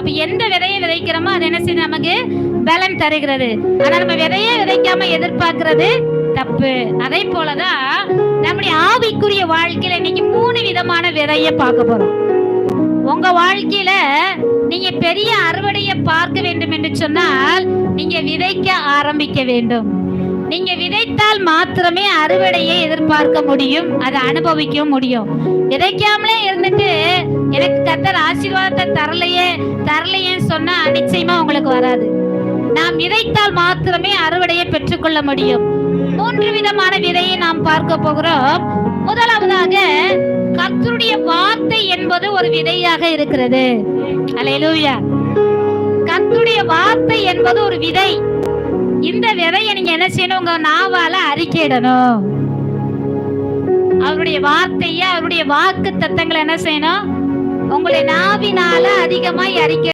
அப்ப எந்த விதையை விதைக்கிறோமோ அது என்ன செய்யுது, நமக்கு பலன் தருகிறது. ஆனா நம்ம விதையே விதைக்காம எதிர்பார்க்கிறது தப்பு. அதே போலதான் நம்முடைய ஆவிக்குரிய வாழ்க்கையில இன்னைக்கு 3 விதமான விதையை பார்க்க போறோம். உங்க வாழ்க்கையில நீங்க பெரிய அறுவடையை பார்க்க வேண்டும் என்று சொன்னால் நீங்க விதைக்க ஆரம்பிக்க வேண்டும். நீங்க விதைத்தால் மாத்திரமே அறுவடையை எதிர்பார்க்க முடியும், அதை அனுபவிக்க முடியும். விதைக்காமலே இருந்துட்டு எனக்கு கர்த்தர் ஆசீர்வாதத்தை தரலையேன்னு சொன்னா நிச்சயமா உங்களுக்கு வராது. நாம் விதைத்தால் மாத்திரமே அறுவடையை பெற்றுக்கொள்ள முடியும். 3 விதமான விதையை நாம் பார்க்க போகிறோம். முதலாவதாக கர்த்தருடைய வார்த்தை என்பது ஒரு விதையாக இருக்கிறது. அல்லேலூயா. கர்த்தருடைய வார்த்தை என்பது ஒரு விதை. இந்த விதையை நீங்க என்ன செய்யணும், உங்க நாவால அறிக்கையிடணும். அவருடைய வார்த்தைய, அவருடைய வாக்கு தத்தங்களை என்ன செய்யணும், உங்களுடைய நாவினால அதிகமாய் அறிக்கை